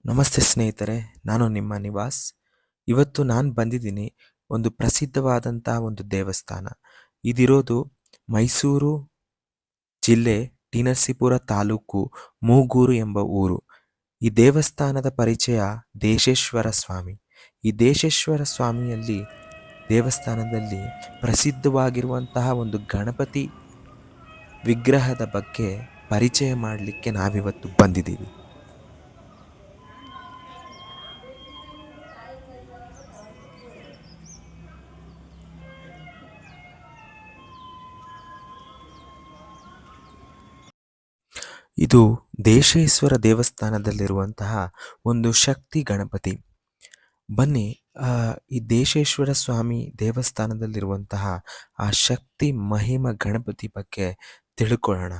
ನಮಸ್ತೆ ಸ್ನೇಹಿತರೆ, ನಾನು ನಿಮ್ಮ ನಿವಾಸ್. ಇವತ್ತು ನಾನು ಬಂದಿದ್ದೀನಿ ಒಂದು ಪ್ರಸಿದ್ಧವಾದಂಥ ಒಂದು ದೇವಸ್ಥಾನ. ಇದಿರೋದು ಮೈಸೂರು ಜಿಲ್ಲೆ ಟಿ ನರಸೀಪುರ ತಾಲೂಕು ಮೂಗೂರು ಎಂಬ ಊರು. ಈ ದೇವಸ್ಥಾನದ ಪರಿಚಯ ದೇಶೇಶ್ವರ ಸ್ವಾಮಿ. ಈ ದೇಶೇಶ್ವರ ಸ್ವಾಮಿಯಲ್ಲಿ ದೇವಸ್ಥಾನದಲ್ಲಿ ಪ್ರಸಿದ್ಧವಾಗಿರುವಂತಹ ಒಂದು ಗಣಪತಿ ವಿಗ್ರಹದ ಬಗ್ಗೆ ಪರಿಚಯ ಮಾಡಲಿಕ್ಕೆ ನಾವಿವತ್ತು ಬಂದಿದ್ದೀವಿ. ಇದು ದೇಶೇಶ್ವರ ದೇವಸ್ಥಾನದಲ್ಲಿರುವಂತಹ ಒಂದು ಶಕ್ತಿ ಗಣಪತಿ. ಬನ್ನಿ, ಈ ದೇಶೇಶ್ವರ ಸ್ವಾಮಿ ದೇವಸ್ಥಾನದಲ್ಲಿರುವಂತಹ ಆ ಶಕ್ತಿ ಮಹಿಮ ಗಣಪತಿ ಬಗ್ಗೆ ತಿಳ್ಕೊಳ್ಳೋಣ.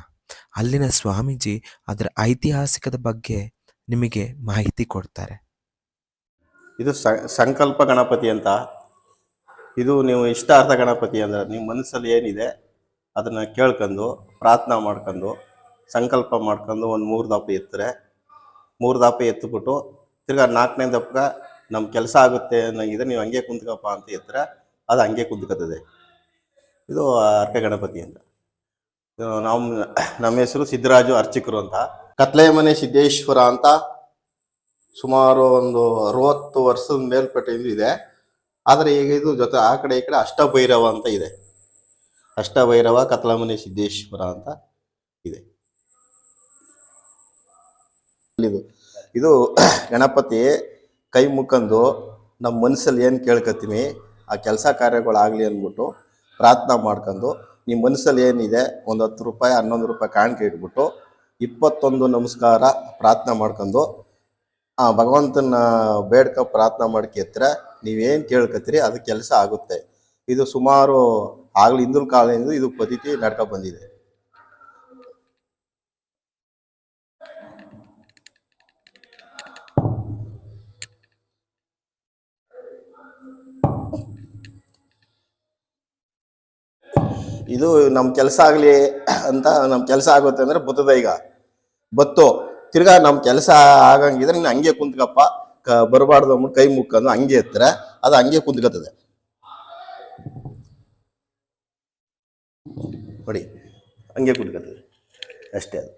ಅಲ್ಲಿನ ಸ್ವಾಮೀಜಿ ಅದರ ಐತಿಹಾಸಿಕದ ಬಗ್ಗೆ ನಿಮಗೆ ಮಾಹಿತಿ ಕೊಡ್ತಾರೆ. ಇದು ಸಂಕಲ್ಪ ಗಣಪತಿ ಅಂತ. ಇದು ನೀವು ಇಷ್ಟಾರ್ಥ ಗಣಪತಿ ಅಂದ್ರೆ ನಿಮ್ಮ ಮನಸ್ಸಲ್ಲಿ ಏನಿದೆ ಅದನ್ನು ಕೇಳ್ಕೊಂಡು ಪ್ರಾರ್ಥನಾ ಮಾಡ್ಕೊಂಡು ಸಂಕಲ್ಪ ಮಾಡ್ಕೊಂಡು ಒಂದು 3 ದಪ್ಪ ಎತ್ತರೆ 3 ದಪ್ಪ ಎತ್ತುಬಿಟ್ಟು ತಿರ್ಗಾ 4ನೇ ದಪ್ಪ ನಮ್ಮ ಕೆಲಸ ಆಗುತ್ತೆ ಅನ್ನಂಗಿದೆ ನೀವು ಹಂಗೆ ಕುಂತ್ಕಪ್ಪ ಅಂತ ಎತ್ತರೆ ಅದು ಹಂಗೆ ಕುಂತ್ಕೋತದೆ. ಇದು ಅರ್ಕ ಗಣಪತಿ ಅಂತ. ನಮ್ಮ ಹೆಸರು ಸಿದ್ದರಾಜು ಅರ್ಚಕರು ಅಂತ. ಕತ್ಲೆ ಮನೆ ಸಿದ್ದೇಶ್ವರ ಅಂತ ಸುಮಾರು ಒಂದು 60 ವರ್ಷದ ಮೇಲ್ಪಟ್ಟಿಂದ ಇದೆ. ಆದರೆ ಈಗ ಇದು ಜೊತೆ ಆ ಕಡೆ ಈ ಕಡೆ ಅಷ್ಟಭೈರವ ಅಂತ ಇದೆ. ಅಷ್ಟಭೈರವ ಕತ್ಲಮನೆ ಸಿದ್ದೇಶ್ವರ ಅಂತ ಇದೆ. ಇದು ಗಣಪತಿ ಕೈ ಮುಕ್ಕಂದು ನಮ್ಮ ಮನಸ್ಸಲ್ಲಿ ಏನು ಕೇಳ್ಕೊತೀವಿ ಆ ಕೆಲಸ ಕಾರ್ಯಗಳಾಗಲಿ ಅಂದ್ಬಿಟ್ಟು ಪ್ರಾರ್ಥನಾ ಮಾಡ್ಕೊಂಡು ನಿಮ್ಮ ಮನಸ್ಸಲ್ಲಿ ಏನಿದೆ ಒಂದು 10 ರೂಪಾಯಿ 11 ರೂಪಾಯಿ ಕಾಣಿಕೆ ಇಟ್ಬಿಟ್ಟು 21 ನಮಸ್ಕಾರ ಪ್ರಾರ್ಥನಾ ಮಾಡ್ಕೊಂಡು ಆ ಭಗವಂತನ ಬೇಡ್ಕ ಪ್ರಾರ್ಥನಾ ಮಾಡ್ಕೆತ್ತರ ನೀವೇನು ಕೇಳ್ಕೊತೀರಿ ಅದು ಕೆಲಸ ಆಗುತ್ತೆ. ಇದು ಸುಮಾರು ಆಗ್ಲಿ ಹಿಂದಿನ ಕಾಲದಿಂದ ಇದು ಪದ್ಧತಿ ನಡ್ಕೊ ಬಂದಿದೆ. ಇದು ನಮ್ಮ ಕೆಲಸ ಆಗಲಿ ಅಂತ ನಮ್ಮ ಕೆಲಸ ಆಗುತ್ತೆ ಅಂದ್ರೆ ಬತ್ತದ ಈಗ ಬತ್ತು ತಿರ್ಗಾ ನಮ್ಮ ಕೆಲಸ ಆಗಂಗಿದ್ರೆ ನೀನು ಹಂಗೆ ಕುಂತ್ಕಪ್ಪ ಬರಬಾರ್ದು ಅಂದ್ಬಿಟ್ಟು ಕೈ ಮುಕ್ಕಂದು ಹಂಗೆ ಎತ್ತರ ಅದು ಹಂಗೆ ಕುಂತ್ಕತ್ತದೆ ನೋಡಿ, ಹಂಗೆ ಕುಂತ್ಕತ್ತದೆ ಅಷ್ಟೇ ಅದು.